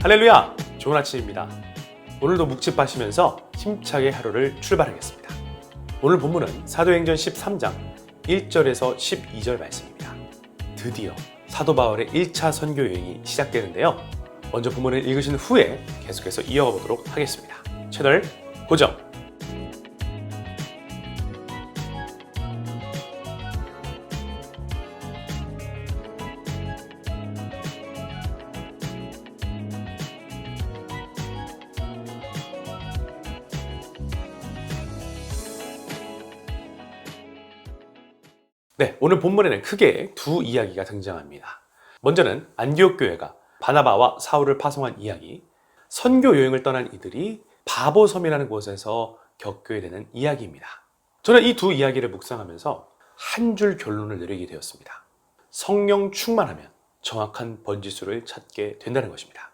할렐루야! 좋은 아침입니다. 오늘도 묵집하시면서 힘차게 하루를 출발하겠습니다. 오늘 본문은 사도행전 13장 1절에서 12절 말씀입니다. 드디어 사도 바울의 1차 선교 여행이 시작되는데요. 먼저 본문을 읽으신 후에 계속해서 이어가 보도록 하겠습니다. 채널 고정! 네, 오늘 본문에는 크게 두 이야기가 등장합니다. 먼저는 안디옥 교회가 바나바와 사울을 파송한 이야기, 선교 여행을 떠난 이들이 바보섬이라는 곳에서 겪게 되는 이야기입니다. 저는 이 두 이야기를 묵상하면서 한 줄 결론을 내리게 되었습니다. 성령 충만하면 정확한 번지수를 찾게 된다는 것입니다.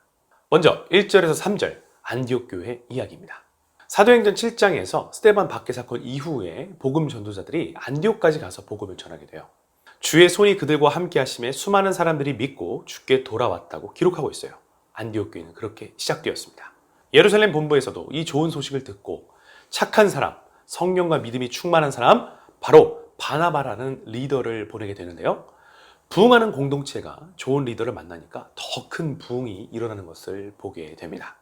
먼저 1절에서 3절 안디옥 교회 이야기입니다. 사도행전 7장에서 스데반 박해 사건 이후에 복음 전도자들이 안디옥까지 가서 복음을 전하게 돼요. 주의 손이 그들과 함께 하심에 수많은 사람들이 믿고 주께 돌아왔다고 기록하고 있어요. 안디옥 교회는 그렇게 시작되었습니다. 예루살렘 본부에서도 이 좋은 소식을 듣고 착한 사람, 성령과 믿음이 충만한 사람, 바로 바나바라는 리더를 보내게 되는데요. 부흥하는 공동체가 좋은 리더를 만나니까 더 큰 부흥이 일어나는 것을 보게 됩니다.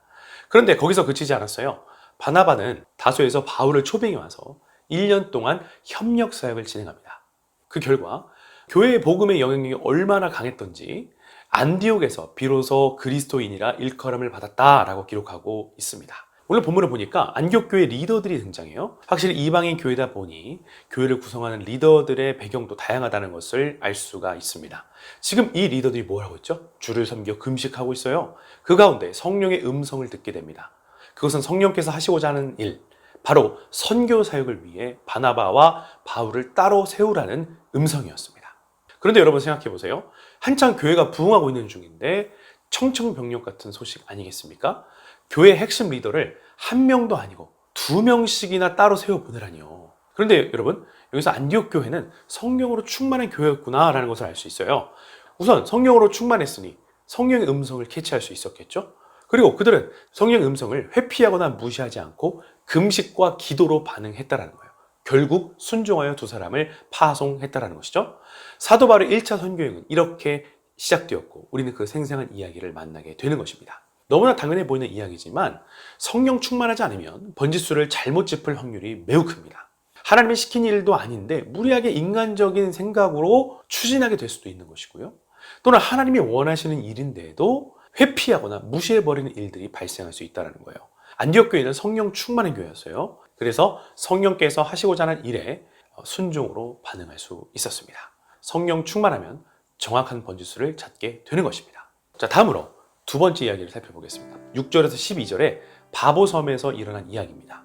그런데 거기서 그치지 않았어요. 바나바는 다소에서 바울을 초빙해 와서 1년 동안 협력 사역을 진행합니다. 그 결과 교회의 복음의 영향력이 얼마나 강했던지 안디옥에서 비로소 그리스도인이라 일컬음을 받았다라고 기록하고 있습니다. 오늘 본문을 보니까 안디옥 교회 리더들이 등장해요. 확실히 이방인 교회다 보니 교회를 구성하는 리더들의 배경도 다양하다는 것을 알 수가 있습니다. 지금 이 리더들이 뭘 하고 있죠? 주를 섬겨 금식하고 있어요. 그 가운데 성령의 음성을 듣게 됩니다. 그것은 성령께서 하시고자 하는 일, 바로 선교 사역을 위해 바나바와 바울을 따로 세우라는 음성이었습니다. 그런데 여러분 생각해 보세요. 한창 교회가 부흥하고 있는 중인데 청청병력 같은 소식 아니겠습니까? 교회 핵심 리더를 한 명도 아니고 2명씩이나 따로 세워 보내라니요. 그런데 여러분, 여기서 안디옥 교회는 성령으로 충만한 교회였구나라는 것을 알 수 있어요. 우선 성령으로 충만했으니 성령의 음성을 캐치할 수 있었겠죠? 그리고 그들은 성령의 음성을 회피하거나 무시하지 않고 금식과 기도로 반응했다라는 거예요. 결국 순종하여 두 사람을 파송했다라는 것이죠. 사도 바울의 1차 선교행은 이렇게 시작되었고 우리는 그 생생한 이야기를 만나게 되는 것입니다. 너무나 당연해 보이는 이야기지만 성령 충만하지 않으면 번지수를 잘못 짚을 확률이 매우 큽니다. 하나님이 시킨 일도 아닌데 무리하게 인간적인 생각으로 추진하게 될 수도 있는 것이고요. 또는 하나님이 원하시는 일인데도 회피하거나 무시해버리는 일들이 발생할 수 있다는 거예요. 안디옥 교회는 성령 충만한 교회였어요. 그래서 성령께서 하시고자 하는 일에 순종으로 반응할 수 있었습니다. 성령 충만하면 정확한 번지수를 찾게 되는 것입니다. 자, 다음으로 두 번째 이야기를 살펴보겠습니다. 6절에서 12절에 바보섬에서 일어난 이야기입니다.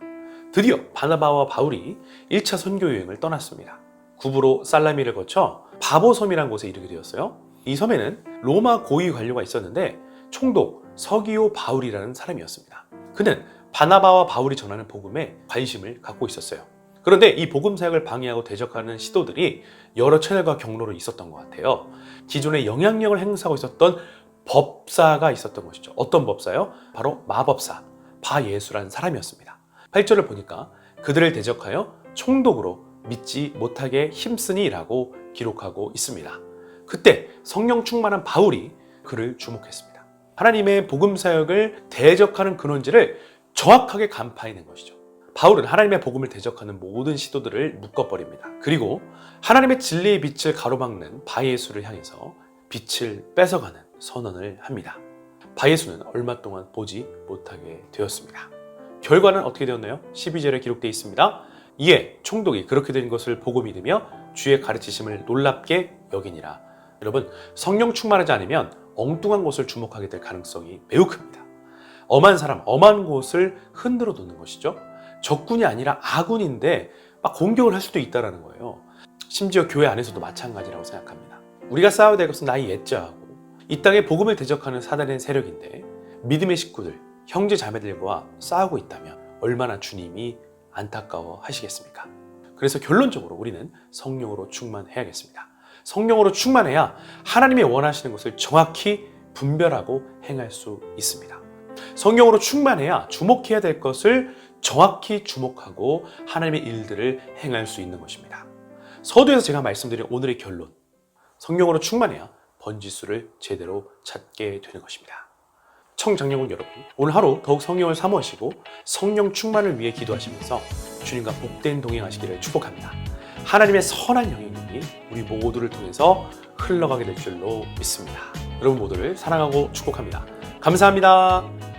드디어 바나바와 바울이 1차 선교 여행을 떠났습니다. 구브로 살라미를 거쳐 바보섬이라는 곳에 이르게 되었어요. 이 섬에는 로마 고위 관료가 있었는데 총독 서기오 바울이라는 사람이었습니다. 그는 바나바와 바울이 전하는 복음에 관심을 갖고 있었어요. 그런데 이 복음 사역을 방해하고 대적하는 시도들이 여러 채널과 경로로 있었던 것 같아요. 기존에 영향력을 행사하고 있었던 법사가 있었던 것이죠. 어떤 법사요? 바로 마법사 바예수라는 사람이었습니다. 8절을 보니까 그들을 대적하여 총독으로 믿지 못하게 힘쓰니라고 기록하고 있습니다. 그때 성령 충만한 바울이 그를 주목했습니다. 하나님의 복음 사역을 대적하는 근원지를 정확하게 간파해낸 것이죠. 바울은 하나님의 복음을 대적하는 모든 시도들을 묶어버립니다. 그리고 하나님의 진리의 빛을 가로막는 바예수를 향해서 빛을 뺏어가는 선언을 합니다. 바예수는 얼마 동안 보지 못하게 되었습니다. 결과는 어떻게 되었나요? 12절에 기록되어 있습니다. 이에 총독이 그렇게 된 것을 보고 믿으며 주의 가르치심을 놀랍게 여기니라. 여러분, 성령 충만하지 않으면 엉뚱한 곳을 주목하게 될 가능성이 매우 큽니다. 엄한 사람, 엄한 곳을 흔들어 놓는 것이죠. 적군이 아니라 아군인데 막 공격을 할 수도 있다는 거예요. 심지어 교회 안에서도 마찬가지라고 생각합니다. 우리가 싸워야 될 것은 나의 옛자하고 이 땅에 복음을 대적하는 사단의 세력인데 믿음의 식구들, 형제 자매들과 싸우고 있다면 얼마나 주님이 안타까워 하시겠습니까? 그래서 결론적으로 우리는 성령으로 충만해야겠습니다. 성령으로 충만해야 하나님이 원하시는 것을 정확히 분별하고 행할 수 있습니다. 성령으로 충만해야 주목해야 될 것을 정확히 주목하고 하나님의 일들을 행할 수 있는 것입니다. 서두에서 제가 말씀드린 오늘의 결론, 성령으로 충만해야 번지수를 제대로 찾게 되는 것입니다. 청장로군 여러분, 오늘 하루 더욱 성령을 사모하시고 성령 충만을 위해 기도하시면서 주님과 복된 동행하시기를 축복합니다. 하나님의 선한 영향력이 우리 모두를 통해서 흘러가게 될 줄로 믿습니다. 여러분 모두를 사랑하고 축복합니다. 감사합니다.